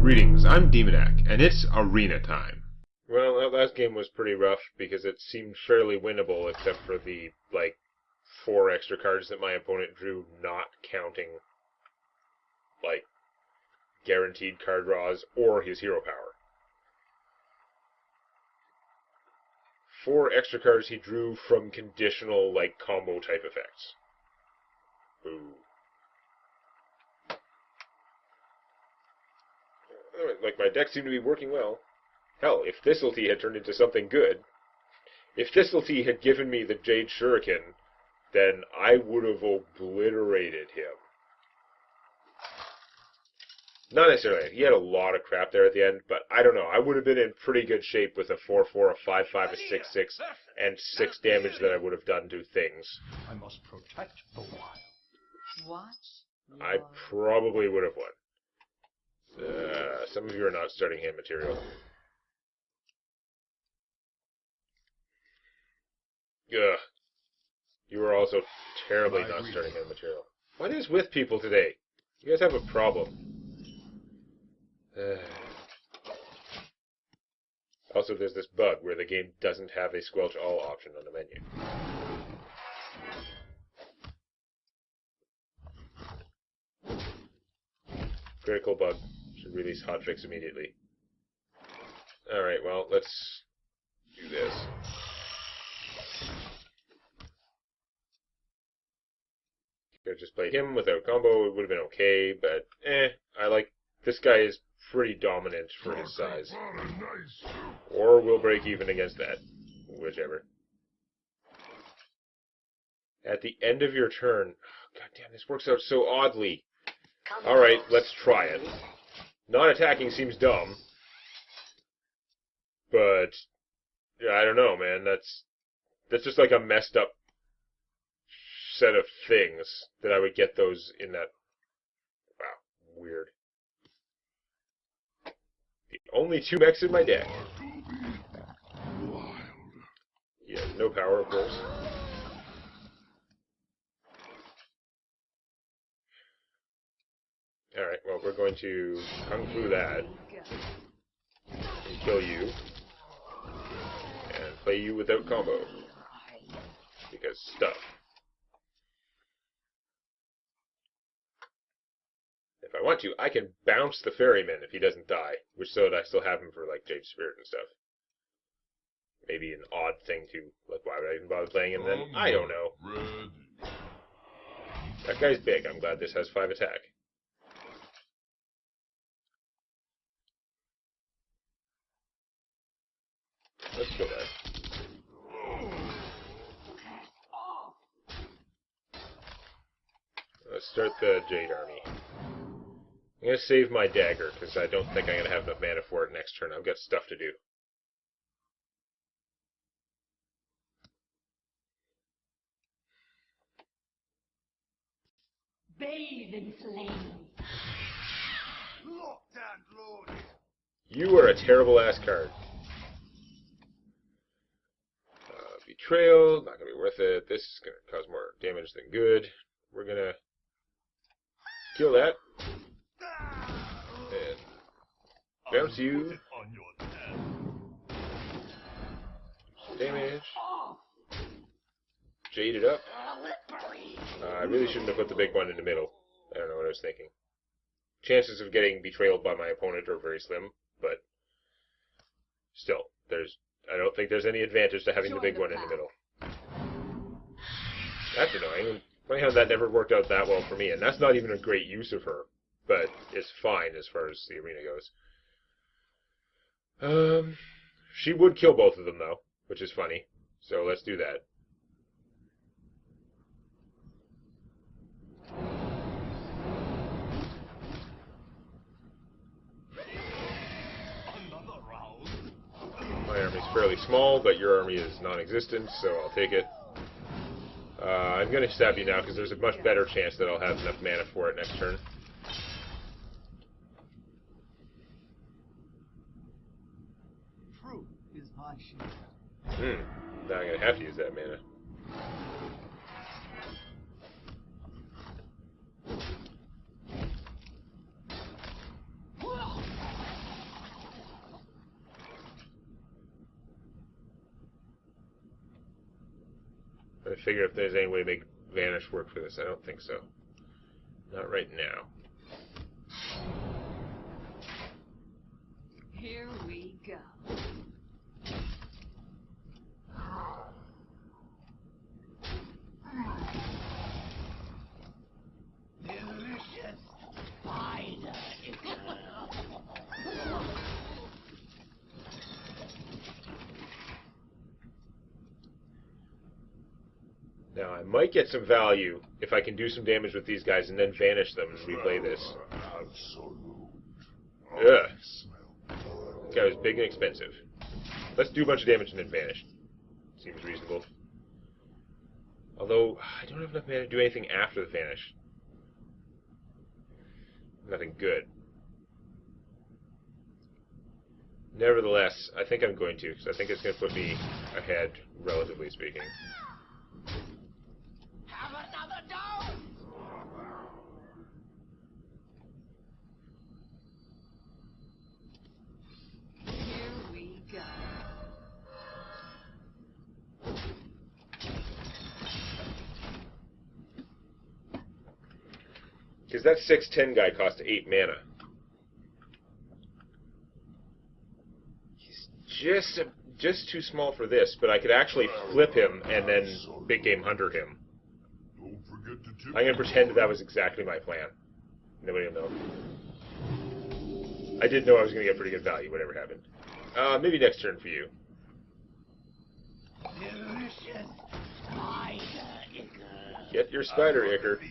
Greetings, I'm Demonac, and it's arena time. Well, that last game was pretty rough because it seemed fairly winnable except for the, 4 extra cards that my opponent drew, not counting, guaranteed card draws or his hero power. 4 extra cards he drew from conditional, combo type effects. Boo. My deck seemed to be working well. Hell, if Thistletea had turned into something good, if Thistletea had given me the Jade Shuriken, then I would have obliterated him. Not necessarily. He had a lot of crap there at the end, but I don't know. I would have been in pretty good shape with a 4/4, a 5/5, a 6/6, and 6 damage that I would have done to things. I must protect the wild. What? I probably would have won. Some of you are not starting hand material. Ugh. You are also terribly not starting hand material. What is with people today? You guys have a problem. Also, there's this bug where the game doesn't have a squelch all option on the menu. Critical bug. Should release hotfix immediately. Alright, well, let's do this. Could have just played him without combo, it would have been okay, but this guy is pretty dominant for his size. Or we'll break even against that. Whichever. At the end of your turn... Oh, God damn, this works out so oddly. Alright, let's try it. Not attacking seems dumb. But... yeah, I don't know, man. That's just like a messed up set of things that I would get those in that... Wow, weird. The only 2 mechs in my deck. Yeah, no power, of course. Alright, well, we're going to Kung Fu that. And kill you. And play you without combo. Because stuff. If I want to, I can bounce the Ferryman if he doesn't die, which so that I still have him for, Jade Spirit and stuff. Maybe an odd thing to, why would I even bother playing him then? I don't know. That guy's big. I'm glad this has 5 attack. Let's kill that. Let's start the Jade army. I'm going to save my dagger, because I don't think I'm going to have enough mana for it next turn. I've got stuff to do. Bathe in flame. Locked and loaded. You are a terrible ass card. Betrayal, not going to be worth it. This is going to cause more damage than good. We're going to kill that. And bounce you. Damage. Jade it up. I really shouldn't have put the big one in the middle. I don't know what I was thinking. Chances of getting betrayed by my opponent are very slim, but still, I don't think there's any advantage to having the big one in the middle. That's annoying. Funny how that never worked out that well for me, and that's not even a great use of her, but it's fine as far as the arena goes. She would kill both of them, though, which is funny, so let's do that. My army's fairly small, but your army is non-existent, so I'll take it. I'm going to stab you now, because there's a much better chance that I'll have enough mana for it next turn. Truth is my shield. Now I'm going to have to use that mana. Trying to figure if there's any way to make Vanish work for this. I don't think so. Not right now. Here we go. Delicious. Spider. Now, I might get some value if I can do some damage with these guys and then vanish them and replay this. Ugh. This guy was big and expensive. Let's do a bunch of damage and then vanish. Seems reasonable. Although, I don't have enough mana to do anything after the vanish. Nothing good. Nevertheless, I think I'm going to, because I think it's going to put me ahead, relatively speaking. Have another dose. Here we go. Because that 6/10 guy cost 8 mana. He's just too small for this, but I could actually flip him and then big game hunter him. I'm going to pretend that was exactly my plan. Nobody will know. I did know I was going to get pretty good value, whatever happened. Maybe next turn for you. Delicious. Spider ichor. Get your spider ichor.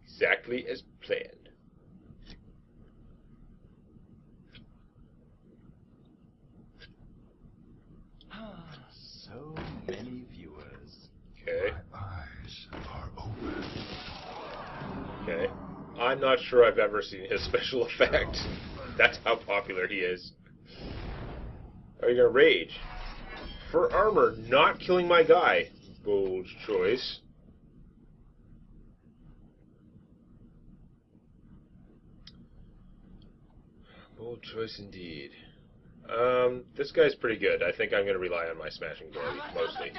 Exactly as planned. So many viewers. Okay. My eyes are open. Okay. I'm not sure I've ever seen his special effect. That's how popular he is. Are you gonna rage? For armor, not killing my guy. Bold choice. Bold choice indeed. This guy's pretty good. I think I'm going to rely on my smashing ability, mostly.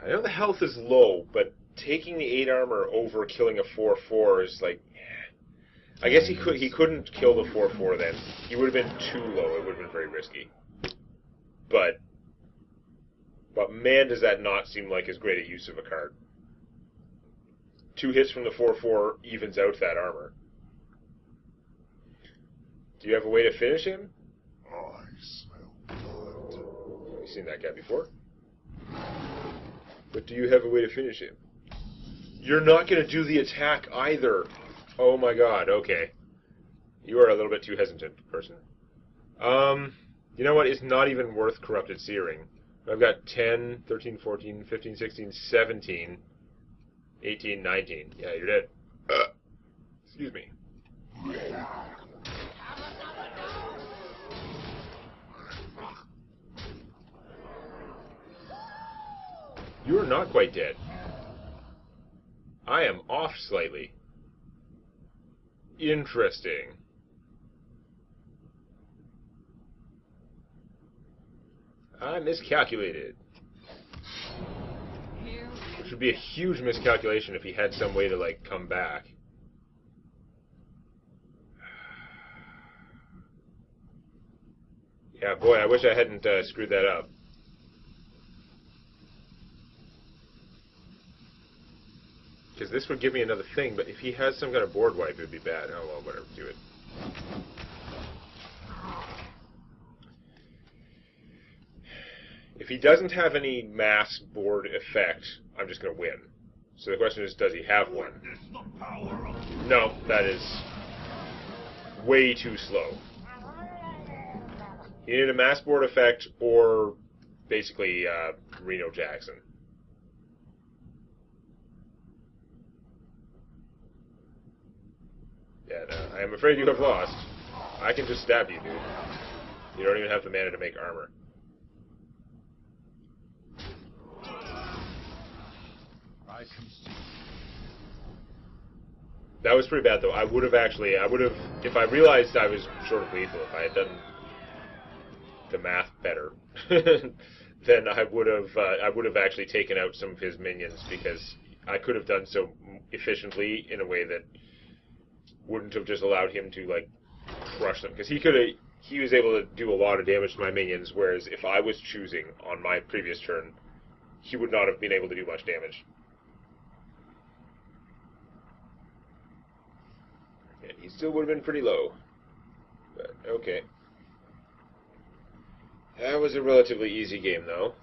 I know the health is low, but taking the 8 armor over killing a 4/4 is like... I guess he couldn't kill the 4/4 then. He would have been too low. It would have been very risky. But man, does that not seem like as great a use of a card. 2 hits from the 4/4 evens out that armor. Do you have a way to finish him? I smell blood. You've seen that guy before. But do you have a way to finish him? You're not going to do the attack either. Oh my god, okay. You are a little bit too hesitant, person. You know what? It's not even worth Corrupted Searing. I've got 10, 13, 14, 15, 16, 17, 18, 19. Yeah, you're dead. Excuse me. You're not quite dead. I am off slightly. Interesting. I miscalculated. Which would be a huge miscalculation if he had some way to, like, come back. Yeah, boy, I wish I hadn't screwed that up. Because this would give me another thing, but if he has some kind of board wipe, it would be bad. Oh, well, whatever, do it. If he doesn't have any mass board effect, I'm just going to win. So the question is, does he have one? No, that is way too slow. He needed a mass board effect or basically Reno Jackson. Yeah, no, I am afraid you have lost. I can just stab you, dude. You don't even have the mana to make armor. I concede. That was pretty bad, though. I would have, if I realized I was short of lethal, if I had done the math better, then I would have actually taken out some of his minions, because I could have done so efficiently in a way that wouldn't have just allowed him to, like, crush them. Because he was able to do a lot of damage to my minions, whereas if I was choosing on my previous turn, he would not have been able to do much damage. And he still would have been pretty low. But, okay. That was a relatively easy game, though.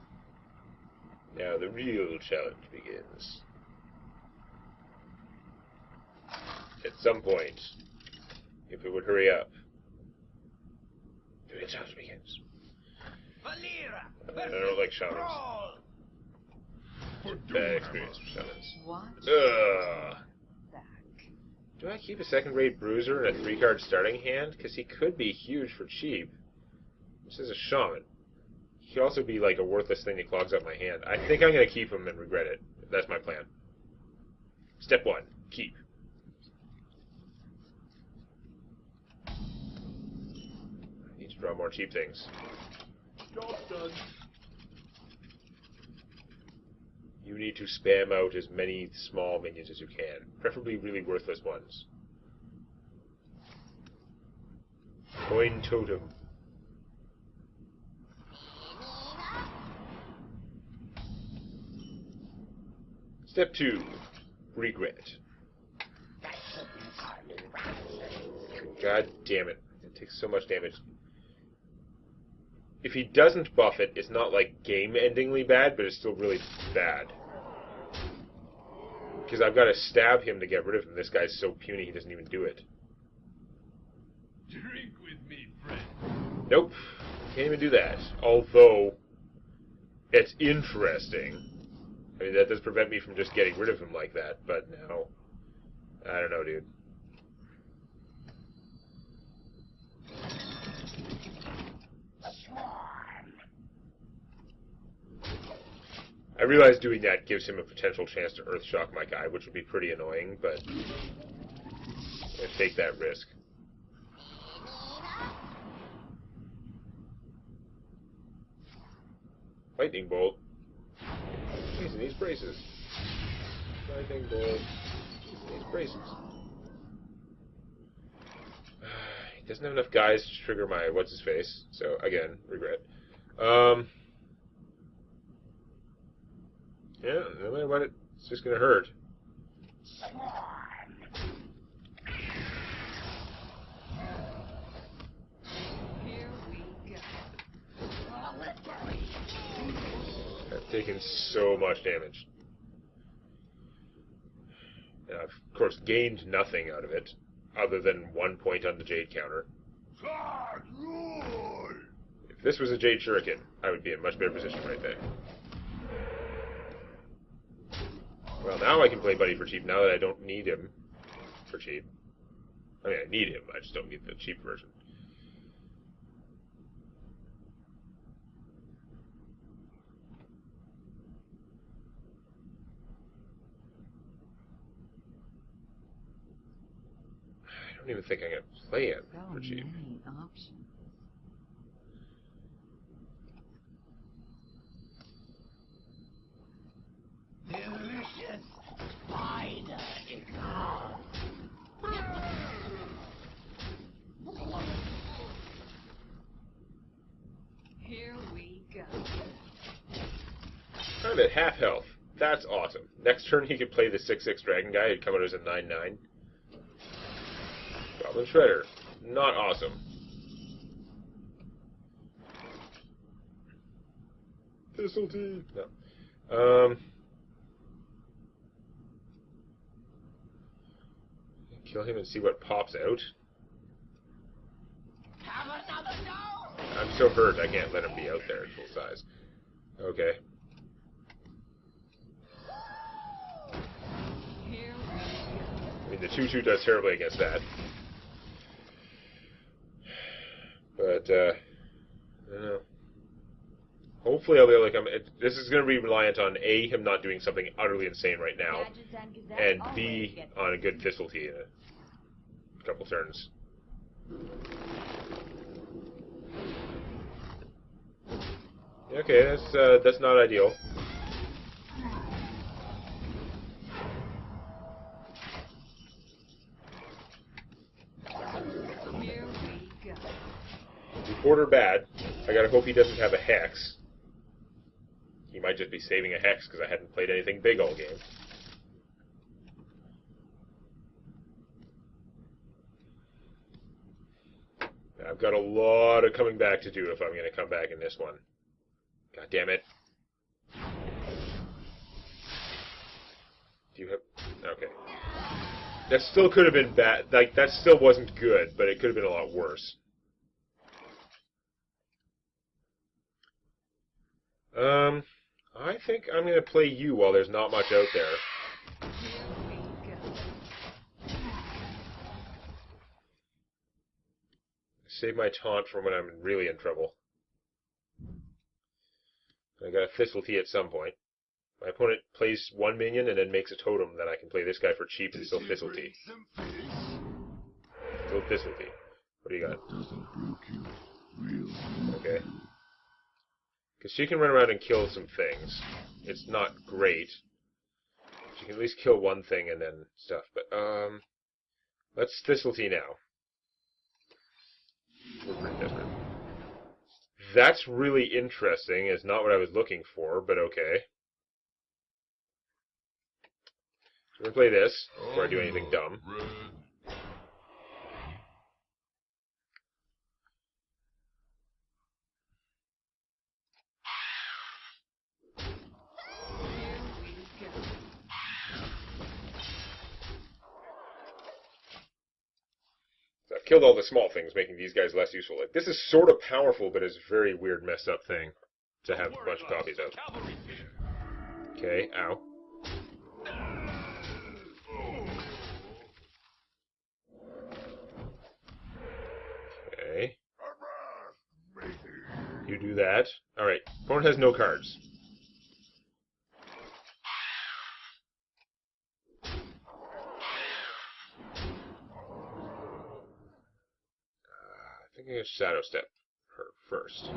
Now the real challenge begins. At some point, if it would hurry up, the real challenge begins. I don't like shamans. Bad experience with shamans. What? Ugh. Back. Do I keep a second-rate bruiser and a 3-card starting hand? Because he could be huge for cheap. This is a shaman. He could also be like a worthless thing that clogs up my hand. I think I'm going to keep him and regret it. That's my plan. Step 1. Keep. I need to draw more cheap things. Job done. You need to spam out as many small minions as you can. Preferably really worthless ones. Coin totem. Step 2. Regret. God damn it. It takes so much damage. If he doesn't buff it, it's not like game-endingly bad, but it's still really bad. Because I've got to stab him to get rid of him. This guy's so puny he doesn't even do it. Drink with me, friend. Nope. Can't even do that. Although, it's interesting. I mean, that does prevent me from just getting rid of him like that, but no. I don't know, dude. I realize doing that gives him a potential chance to Earthshock my guy, which would be pretty annoying, but I'll take that risk. Lightning Bolt. He's in these braces. Lightning Bolt. These braces. He doesn't have enough guys to trigger my what's-his-face, so, again, regret. Yeah, no matter what, it's just gonna hurt. Here we go. I've taken so much damage. And I've, of course, gained nothing out of it, other than 1 point on the Jade counter. If this was a Jade Shuriken, I would be in a much better position right there. Well, now I can play Buddy for cheap, now that I don't need him for cheap. I mean, I need him, I just don't need the cheap version. I don't even think I'm going to play him So for cheap. many options. Delicious spider eagle. Here we go. I'm at half health. That's awesome. Next turn he could play the 6/6 dragon guy. He'd come out as a 9/9. Goblin Shredder. Not awesome. Thistleteeth. No. Kill him and see what pops out. Have another go. I'm so hurt I can't let him be out there at full size. Okay. Here we go. I mean, the 2/2 does terribly against that. But, I don't know. hopefully I'll be able to come. This is going to be reliant on A, him not doing something utterly insane right now, and B, on a good Thistlety in a couple turns. Okay, that's not ideal. Here we go. Reporter bad. I gotta hope he doesn't have a hex. He might just be saving a hex because I hadn't played anything big all game. I've got a lot of coming back to do if I'm gonna come back in this one. God damn it. Do you have... Okay. That still could have been bad. Like, that still wasn't good, but it could have been a lot worse. I think I'm going to play you while there's not much out there. Here we go. Save my taunt for when I'm really in trouble. I got a Thistlety at some point. My opponent plays one minion and then makes a totem, then I can play this guy for cheap and still Thistlety. Still Thistlety. What do you got? Okay. Because she can run around and kill some things. It's not great. She can at least kill one thing and then stuff. But, let's Thistlety now. We're pretty desperate. That's really interesting. It's not what I was looking for, but okay. So we're going to play this before I do anything dumb. So I've killed all the small things, making these guys less useful. Like, this is sort of powerful, but it's a very weird, messed up thing to have a bunch of copies of. Okay, ow. Okay. You do that. Alright, opponent has no cards. I think I'm going to Shadow Step her first.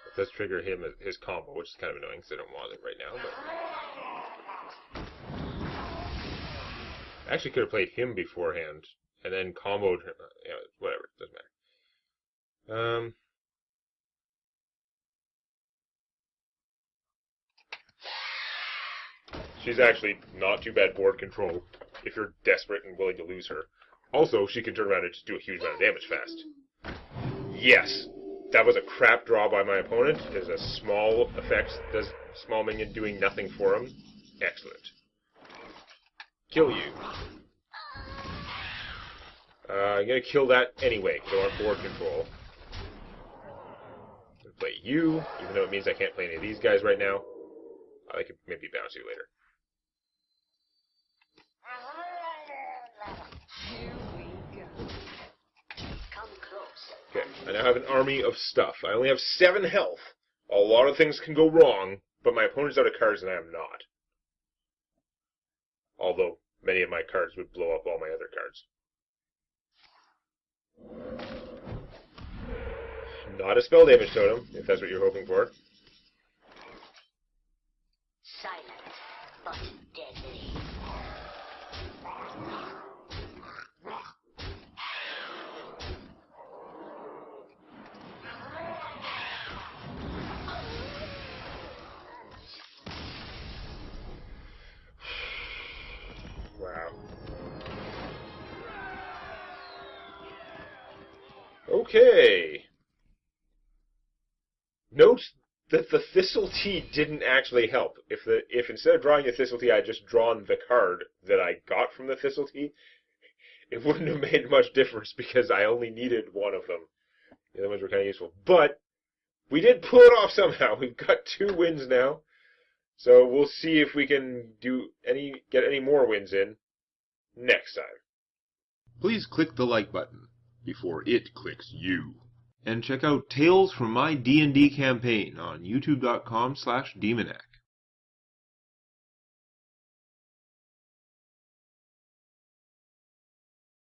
It does trigger him his combo, which is kind of annoying because I don't want it right now. But I actually could have played him beforehand and then comboed her. Yeah, whatever, it doesn't matter. She's actually not too bad board control if you're desperate and willing to lose her. Also, she can turn around and just do a huge amount of damage fast. Yes! That was a crap draw by my opponent. There's a small effect, does small minion doing nothing for him. Excellent. Kill you. I'm gonna kill that anyway, because I want board control. I'm gonna play you, even though it means I can't play any of these guys right now. I could maybe bounce you later. Here we go. Come close. Okay, I now have an army of stuff. I only have 7 health. A lot of things can go wrong, but my opponent's out of cards and I am not. Although, many of my cards would blow up all my other cards. Not a spell damage totem, if that's what you're hoping for. Silent, but deadly. Wow. Okay. Note that the Thistlety didn't actually help. If instead of drawing a Thistlety I had just drawn the card that I got from the Thistlety, it wouldn't have made much difference because I only needed one of them. The other ones were kind of useful. But we did pull it off somehow. We've got 2 wins now. So we'll see if we can get any more wins in next time. Please click the like button before it clicks you. and check out Tales from My D&D Campaign on youtube.com/demonac.